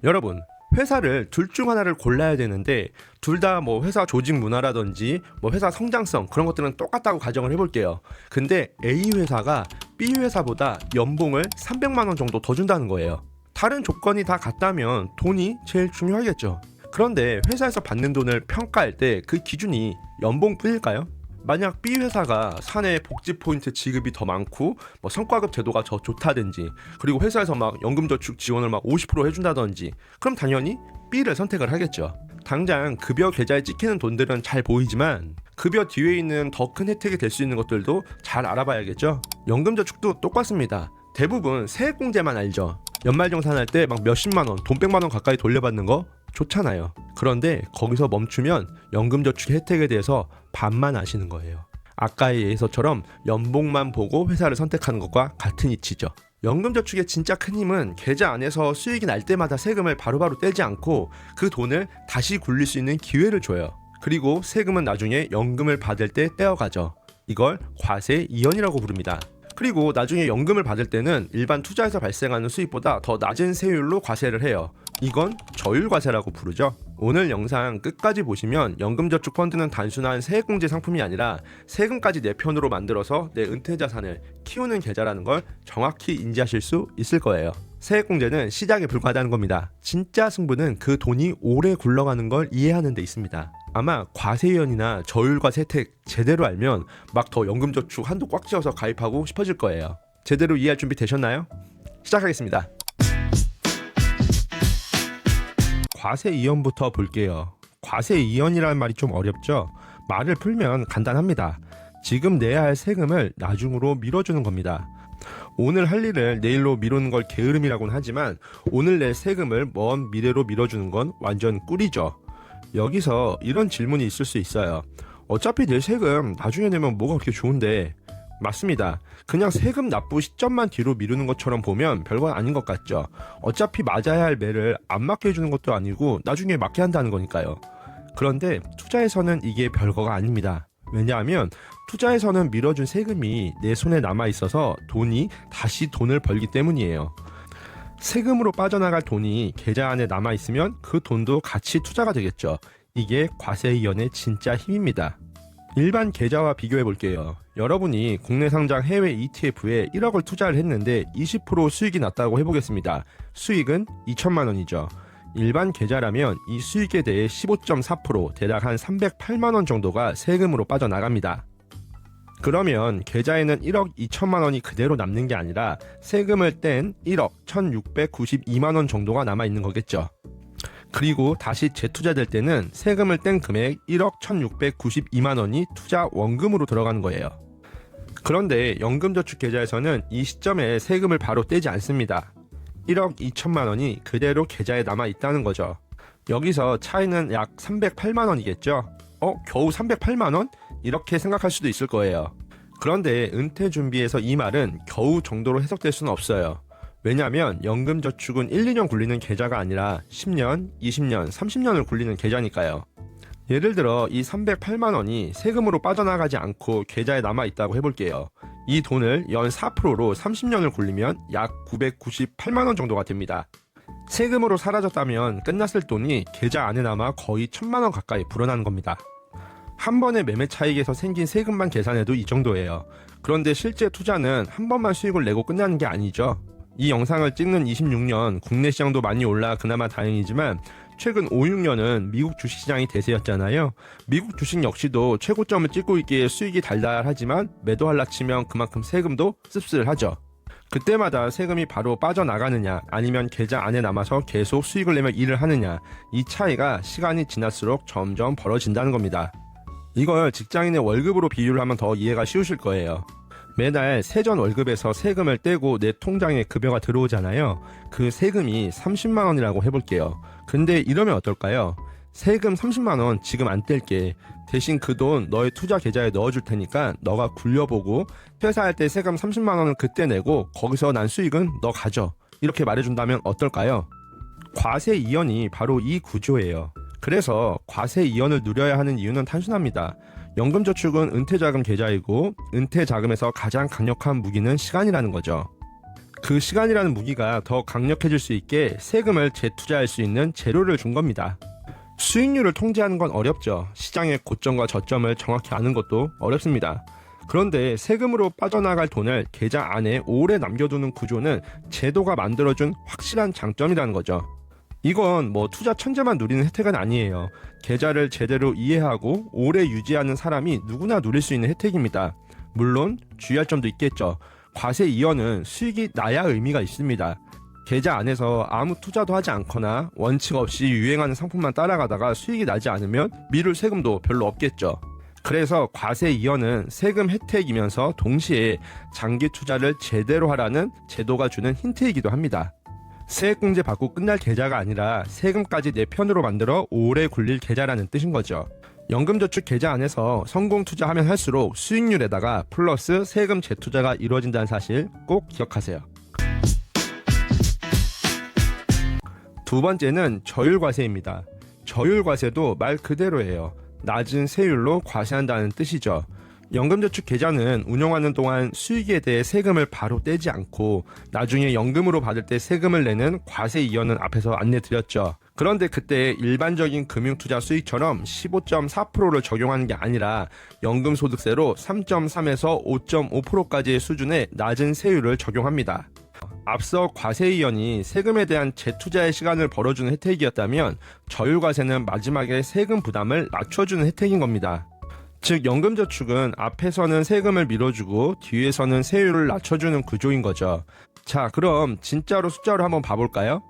여러분, 회사를 둘 중 하나를 골라야 되는데 둘 다 뭐 회사 조직 문화라든지 뭐 회사 성장성 그런 것들은 똑같다고 가정을 해볼게요. 근데 A 회사가 B 회사보다 연봉을 300만 원 정도 더 준다는 거예요. 다른 조건이 다 같다면 돈이 제일 중요하겠죠. 그런데 회사에서 받는 돈을 평가할 때 그 기준이 연봉뿐일까요? 만약 B 회사가 사내 복지 포인트 지급이 더 많고 뭐 성과급 제도가 더 좋다든지 그리고 회사에서 막 연금저축 지원을 막 50% 해준다든지 그럼 당연히 B를 선택을 하겠죠. 당장 급여 계좌에 찍히는 돈들은 잘 보이지만 급여 뒤에 있는 더 큰 혜택이 될 수 있는 것들도 잘 알아봐야겠죠. 연금저축도 똑같습니다. 대부분 세액공제만 알죠. 연말정산할 때 막 몇십만 원, 돈 100만 원 가까이 돌려받는 거 좋잖아요. 그런데 거기서 멈추면 연금저축 혜택에 대해서 반만 아시는 거예요. 아까의 예에서처럼 연봉만 보고 회사를 선택하는 것과 같은 이치죠. 연금저축의 진짜 큰 힘은 계좌 안에서 수익이 날 때마다 세금을 바로바로 떼지 않고 그 돈을 다시 굴릴 수 있는 기회를 줘요. 그리고 세금은 나중에 연금을 받을 때 떼어가죠. 이걸 과세 이연이라고 부릅니다. 그리고 나중에 연금을 받을 때는 일반 투자에서 발생하는 수익보다 더 낮은 세율로 과세를 해요. 이건 저율과세라고 부르죠. 오늘 영상 끝까지 보시면 연금저축 펀드는 단순한 세액공제 상품이 아니라 세금까지 내 편으로 만들어서 내 은퇴자산을 키우는 계좌라는 걸 정확히 인지하실 수 있을 거예요. 세액공제는 시작에 불과하다는 겁니다. 진짜 승부는 그 돈이 오래 굴러가는 걸 이해하는 데 있습니다. 아마 과세위원이나 저율과세 혜택 제대로 알면 막 더 연금저축 한도 꽉 쥐어서 가입하고 싶어질 거예요. 제대로 이해할 준비 되셨나요? 시작하겠습니다. 과세이연부터 볼게요. 과세이연이라는 말이 좀 어렵죠? 말을 풀면 간단합니다. 지금 내야 할 세금을 나중으로 미뤄주는 겁니다. 오늘 할 일을 내일로 미루는 걸 게으름이라고는 하지만 오늘 낼 세금을 먼 미래로 미뤄주는 건 완전 꿀이죠. 여기서 이런 질문이 있을 수 있어요. 어차피 낼 세금 나중에 내면 뭐가 그렇게 좋은데? 맞습니다. 그냥 세금 납부 시점만 뒤로 미루는 것처럼 보면 별건 아닌 것 같죠. 어차피 맞아야 할 매를 안 맞게 해주는 것도 아니고 나중에 맞게 한다는 거니까요. 그런데 투자에서는 이게 별거가 아닙니다. 왜냐하면 투자에서는 밀어준 세금이 내 손에 남아있어서 돈이 다시 돈을 벌기 때문이에요. 세금으로 빠져나갈 돈이 계좌 안에 남아있으면 그 돈도 같이 투자가 되겠죠. 이게 과세이연의 진짜 힘입니다. 일반 계좌와 비교해 볼게요. 여러분이 국내 상장 해외 ETF에 1억을 투자를 했는데 20% 수익이 났다고 해보겠습니다. 수익은 2천만 원이죠. 일반 계좌라면 이 수익에 대해 15.4% 대략 한 308만 원 정도가 세금으로 빠져나갑니다. 그러면 계좌에는 1억 2천만 원이 그대로 남는 게 아니라 세금을 뗀 1억 1692만 원 정도가 남아있는 거겠죠. 그리고 다시 재투자될 때는 세금을 뗀 금액 1억 1692만 원이 투자 원금으로 들어가는 거예요. 그런데 연금저축 계좌에서는 이 시점에 세금을 바로 떼지 않습니다. 1억 2천만 원이 그대로 계좌에 남아 있다는 거죠. 여기서 차이는 약 308만 원이겠죠. 겨우 308만 원? 이렇게 생각할 수도 있을 거예요. 그런데 은퇴 준비에서 이 말은 겨우 정도로 해석될 수는 없어요. 왜냐하면 연금저축은 1, 2년 굴리는 계좌가 아니라 10년, 20년, 30년을 굴리는 계좌니까요. 예를 들어 이 308만 원이 세금으로 빠져나가지 않고 계좌에 남아있다고 해볼게요. 이 돈을 연 4%로 30년을 굴리면 약 998만 원 정도가 됩니다. 세금으로 사라졌다면 끝났을 돈이 계좌 안에 남아 거의 1000만 원 가까이 불어나는 겁니다. 한 번의 매매 차익에서 생긴 세금만 계산해도 이 정도예요. 그런데 실제 투자는 한 번만 수익을 내고 끝나는 게 아니죠. 이 영상을 찍는 26년 국내 시장도 많이 올라 그나마 다행이지만 최근 5, 6년은 미국 주식시장이 대세였잖아요. 미국 주식 역시도 최고점을 찍고 있기에 수익이 달달하지만 매도하려 치면 그만큼 세금도 씁쓸하죠. 그때마다 세금이 바로 빠져나가느냐 아니면 계좌 안에 남아서 계속 수익을 내며 일을 하느냐, 이 차이가 시간이 지날수록 점점 벌어진다는 겁니다. 이걸 직장인의 월급으로 비유를 하면 더 이해가 쉬우실 거예요. 매달 세전 월급에서 세금을 떼고 내 통장에 급여가 들어오잖아요. 그 세금이 30만 원이라고 해볼게요. 근데 이러면 어떨까요? 세금 30만 원 지금 안 뗄게. 대신 그 돈 너의 투자 계좌에 넣어줄 테니까 너가 굴려보고 퇴사할 때 세금 30만 원을 그때 내고 거기서 난 수익은 너 가져. 이렇게 말해준다면 어떨까요? 과세 이연이 바로 이 구조예요. 그래서 과세 이연을 누려야 하는 이유는 단순합니다. 연금저축은 은퇴자금 계좌이고 은퇴자금에서 가장 강력한 무기는 시간이라는 거죠. 그 시간이라는 무기가 더 강력해질 수 있게 세금을 재투자할 수 있는 재료를 준 겁니다. 수익률을 통제하는 건 어렵죠. 시장의 고점과 저점을 정확히 아는 것도 어렵습니다. 그런데 세금으로 빠져나갈 돈을 계좌 안에 오래 남겨두는 구조는 제도가 만들어준 확실한 장점이라는 거죠. 이건 투자 천재만 누리는 혜택은 아니에요. 계좌를 제대로 이해하고 오래 유지하는 사람이 누구나 누릴 수 있는 혜택입니다. 물론 주의할 점도 있겠죠. 과세 이연은 수익이 나야 의미가 있습니다. 계좌 안에서 아무 투자도 하지 않거나 원칙 없이 유행하는 상품만 따라가다가 수익이 나지 않으면 미룰 세금도 별로 없겠죠. 그래서 과세 이연은 세금 혜택이면서 동시에 장기 투자를 제대로 하라는 제도가 주는 힌트이기도 합니다. 세액공제 받고 끝날 계좌가 아니라 세금까지 내 편으로 만들어 오래 굴릴 계좌라는 뜻인 거죠. 연금저축 계좌 안에서 성공 투자하면 할수록 수익률에다가 플러스 세금 재투자가 이루어진다는 사실 꼭 기억하세요. 두 번째는 저율과세입니다. 저율과세도 말 그대로예요. 낮은 세율로 과세한다는 뜻이죠. 연금저축 계좌는 운영하는 동안 수익에 대해 세금을 바로 떼지 않고 나중에 연금으로 받을 때 세금을 내는 과세 이연은 앞에서 안내드렸죠. 그런데 그때 일반적인 금융투자 수익처럼 15.4%를 적용하는 게 아니라 연금소득세로 3.3에서 5.5%까지의 수준의 낮은 세율을 적용합니다. 앞서 과세이연이 세금에 대한 재투자의 시간을 벌어주는 혜택이었다면 저율과세는 마지막에 세금 부담을 낮춰주는 혜택인 겁니다. 즉 연금저축은 앞에서는 세금을 밀어주고 뒤에서는 세율을 낮춰주는 구조인 거죠. 자, 그럼 진짜로 숫자로 한번 봐볼까요?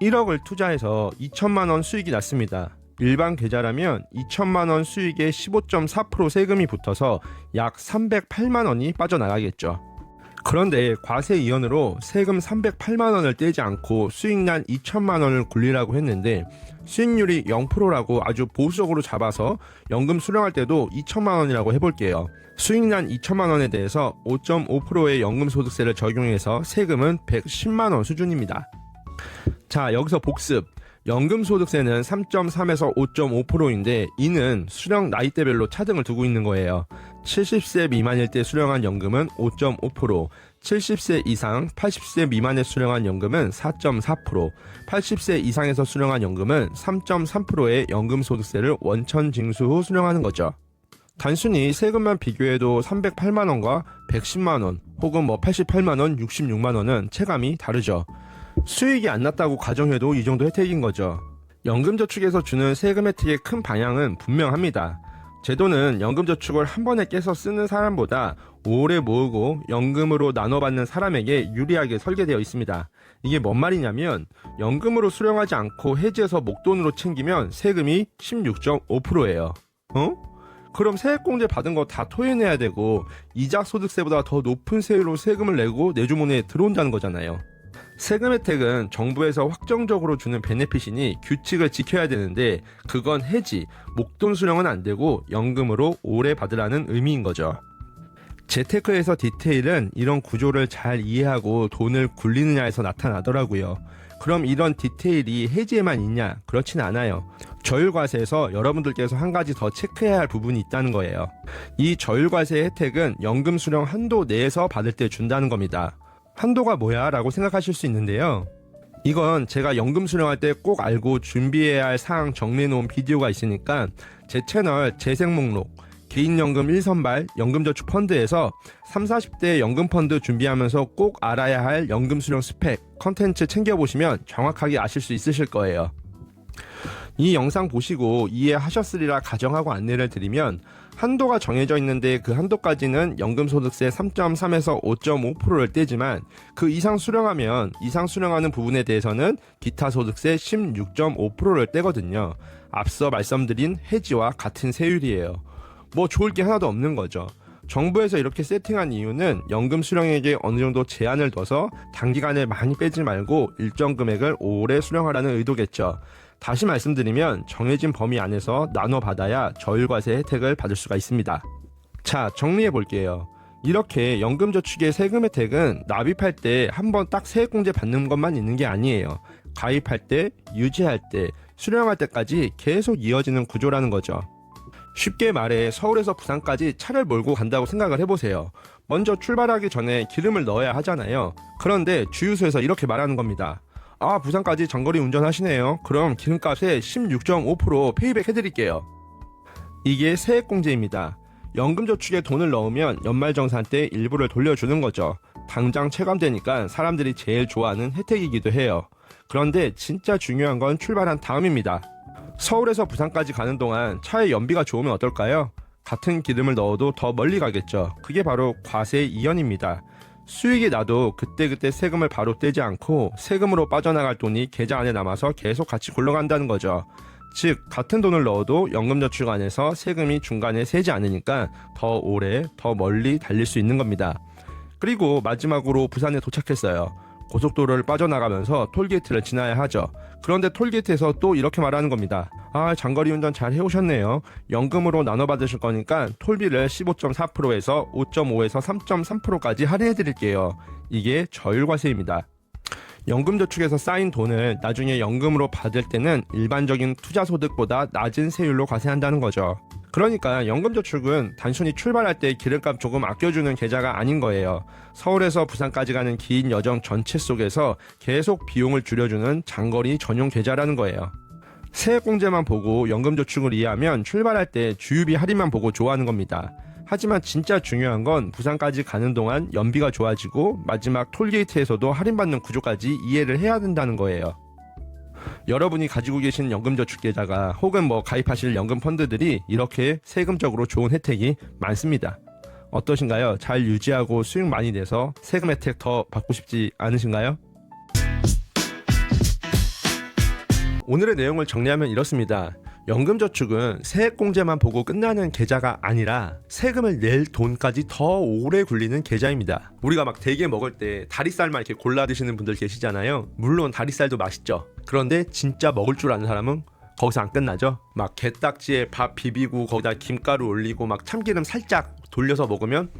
1억을 투자해서 2천만 원 수익이 났습니다. 일반 계좌라면 2천만 원 수익에 15.4% 세금이 붙어서 약 308만 원이 빠져나가겠죠. 그런데 과세 이연으로 세금 308만 원을 떼지 않고 수익난 2천만 원을 굴리라고 했는데 수익률이 0%라고 아주 보수적으로 잡아서 연금 수령할 때도 2천만 원이라고 해볼게요. 수익난 2천만 원에 대해서 5.5%의 연금소득세를 적용해서 세금은 110만 원 수준입니다. 자, 여기서 복습. 연금소득세는 3.3에서 5.5%인데 이는 수령 나이대별로 차등을 두고 있는 거예요. 70세 미만일 때 수령한 연금은 5.5%, 70세 이상 80세 미만에 수령한 연금은 4.4%, 80세 이상에서 수령한 연금은 3.3%의 연금소득세를 원천 징수 후 수령하는 거죠. 단순히 세금만 비교해도 308만원과 110만원 혹은 88만원, 66만원은 체감이 다르죠. 수익이 안 났다고 가정해도 이 정도 혜택인 거죠. 연금저축에서 주는 세금 혜택의 큰 방향은 분명합니다. 제도는 연금저축을 한 번에 깨서 쓰는 사람보다 오래 모으고 연금으로 나눠받는 사람에게 유리하게 설계되어 있습니다. 이게 뭔 말이냐면 연금으로 수령하지 않고 해지해서 목돈으로 챙기면 세금이 16.5%예요. 그럼 세액공제 받은 거 다 토해내야 되고 이자 소득세보다 더 높은 세율로 세금을 내고 내 주머니에 들어온다는 거잖아요. 세금 혜택은 정부에서 확정적으로 주는 베네핏이니 규칙을 지켜야 되는데 그건 해지, 목돈 수령은 안 되고 연금으로 오래 받으라는 의미인 거죠. 재테크에서 디테일은 이런 구조를 잘 이해하고 돈을 굴리느냐에서 나타나더라고요. 그럼 이런 디테일이 해지에만 있냐? 그렇진 않아요. 저율과세에서 여러분들께서 한 가지 더 체크해야 할 부분이 있다는 거예요. 이 저율과세 혜택은 연금 수령 한도 내에서 받을 때 준다는 겁니다. 한도가 뭐야? 라고 생각하실 수 있는데요. 이건 제가 연금 수령할 때 꼭 알고 준비해야 할 사항 정리해 놓은 비디오가 있으니까 제 채널 재생 목록 개인연금 1선발 연금저축 펀드에서 30, 40대 연금펀드 준비하면서 꼭 알아야 할 연금 수령 스펙 컨텐츠 챙겨보시면 정확하게 아실 수 있으실 거예요. 이 영상 보시고 이해하셨으리라 가정하고 안내를 드리면 한도가 정해져 있는데 그 한도까지는 연금소득세 3.3에서 5.5%를 떼지만 그 이상 수령하면 이상 수령하는 부분에 대해서는 기타소득세 16.5%를 떼거든요. 앞서 말씀드린 해지와 같은 세율이에요. 뭐 좋을 게 하나도 없는 거죠. 정부에서 이렇게 세팅한 이유는 연금 수령액에 어느 정도 제한을 둬서 단기간에 많이 빼지 말고 일정 금액을 오래 수령하라는 의도겠죠. 다시 말씀드리면 정해진 범위 안에서 나눠 받아야 저율과세 혜택을 받을 수가 있습니다. 자, 정리해 볼게요. 이렇게 연금저축의 세금 혜택은 납입할 때 한 번 딱 세액공제 받는 것만 있는 게 아니에요. 가입할 때, 유지할 때, 수령할 때까지 계속 이어지는 구조라는 거죠. 쉽게 말해 서울에서 부산까지 차를 몰고 간다고 생각을 해보세요. 먼저 출발하기 전에 기름을 넣어야 하잖아요. 그런데 주유소에서 이렇게 말하는 겁니다. 아, 부산까지 장거리 운전하시네요. 그럼 기름값에 16.5% 페이백 해드릴게요. 이게 세액공제입니다. 연금저축에 돈을 넣으면 연말정산 때 일부를 돌려주는 거죠. 당장 체감되니까 사람들이 제일 좋아하는 혜택이기도 해요. 그런데 진짜 중요한 건 출발한 다음입니다. 서울에서 부산까지 가는 동안 차의 연비가 좋으면 어떨까요? 같은 기름을 넣어도 더 멀리 가겠죠. 그게 바로 과세 이연입니다. 수익이 나도 그때그때 세금을 바로 떼지 않고 세금으로 빠져나갈 돈이 계좌 안에 남아서 계속 같이 굴러간다는 거죠. 즉 같은 돈을 넣어도 연금저축 안에서 세금이 중간에 새지 않으니까 더 오래 더 멀리 달릴 수 있는 겁니다. 그리고 마지막으로 부산에 도착했어요. 고속도로를 빠져나가면서 톨게이트를 지나야 하죠. 그런데 톨게이트에서 또 이렇게 말하는 겁니다. 아, 장거리 운전 잘 해오셨네요. 연금으로 나눠 받으실 거니까 톨비를 15.4%에서 5.5에서 3.3%까지 할인해 드릴게요. 이게 저율과세입니다. 연금저축에서 쌓인 돈을 나중에 연금으로 받을 때는 일반적인 투자소득보다 낮은 세율로 과세한다는 거죠. 그러니까 연금저축은 단순히 출발할 때 기름값 조금 아껴주는 계좌가 아닌 거예요. 서울에서 부산까지 가는 긴 여정 전체 속에서 계속 비용을 줄여주는 장거리 전용 계좌라는 거예요. 세액공제만 보고 연금저축을 이해하면 출발할 때 주유비 할인만 보고 좋아하는 겁니다. 하지만 진짜 중요한 건 부산까지 가는 동안 연비가 좋아지고 마지막 톨게이트에서도 할인받는 구조까지 이해를 해야 된다는 거예요. 여러분이 가지고 계신 연금저축 계좌가 혹은 가입하실 연금 펀드들이 이렇게 세금적으로 좋은 혜택이 많습니다. 어떠신가요? 잘 유지하고 수익 많이 내서 세금 혜택 더 받고 싶지 않으신가요? 오늘의 내용을 정리하면 이렇습니다. 연금저축은 세액공제만 보고 끝나는 계좌가 아니라 세금을 낼 돈까지 더 오래 굴리는 계좌입니다. 우리가 대게 먹을 때 다리살만 이렇게 골라 드시는 분들 계시잖아요. 물론 다리살도 맛있죠. 그런데 진짜 먹을 줄 아는 사람은 거기서 안 끝나죠. 게딱지에 밥 비비고 거기다 김가루 올리고 참기름 살짝 돌려서 먹으면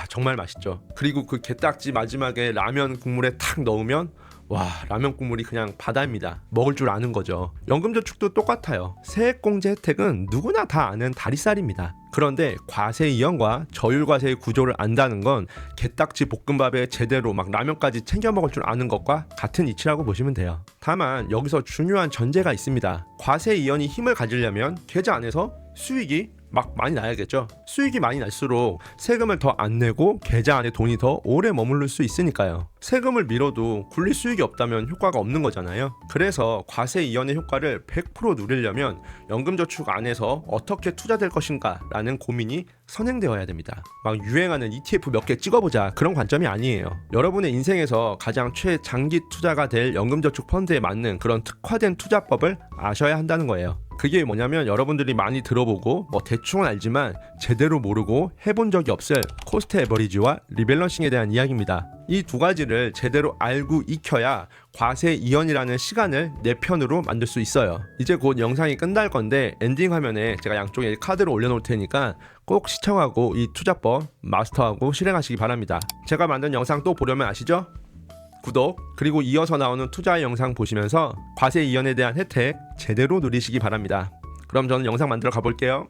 정말 맛있죠. 그리고 그 게딱지 마지막에 라면 국물에 탁 넣으면 와, 라면 국물이 그냥 바다입니다. 먹을 줄 아는 거죠. 연금저축도 똑같아요. 세액공제 혜택은 누구나 다 아는 다리살입니다. 그런데 과세 이연과 저율과세의 구조를 안다는 건 게딱지 볶음밥에 제대로 라면까지 챙겨 먹을 줄 아는 것과 같은 이치라고 보시면 돼요. 다만 여기서 중요한 전제가 있습니다. 과세 이연이 힘을 가지려면 계좌 안에서 수익이 많이 나야겠죠. 수익이 많이 날수록 세금을 더 안 내고 계좌 안에 돈이 더 오래 머무를 수 있으니까요. 세금을 밀어도 굴릴 수익이 없다면 효과가 없는 거잖아요. 그래서 과세 이연의 효과를 100% 누리려면 연금저축 안에서 어떻게 투자될 것인가 라는 고민이 선행되어야 됩니다. 유행하는 ETF 몇 개 찍어보자 그런 관점이 아니에요. 여러분의 인생에서 가장 최장기 투자가 될 연금저축 펀드에 맞는 그런 특화된 투자법을 아셔야 한다는 거예요. 그게 뭐냐면 여러분들이 많이 들어보고 대충은 알지만 제대로 모르고 해본 적이 없을 코스트 에버리지와 리밸런싱에 대한 이야기입니다. 이 두 가지를 제대로 알고 익혀야 과세 이연이라는 시간을 내 편으로 만들 수 있어요. 이제 곧 영상이 끝날 건데 엔딩 화면에 제가 양쪽에 카드를 올려놓을 테니까 꼭 시청하고 이 투자법 마스터하고 실행하시기 바랍니다. 제가 만든 영상 또 보려면 아시죠? 구독, 그리고 이어서 나오는 투자 영상 보시면서 과세 이연에 대한 혜택 제대로 누리시기 바랍니다. 그럼 저는 영상 만들어 가볼게요.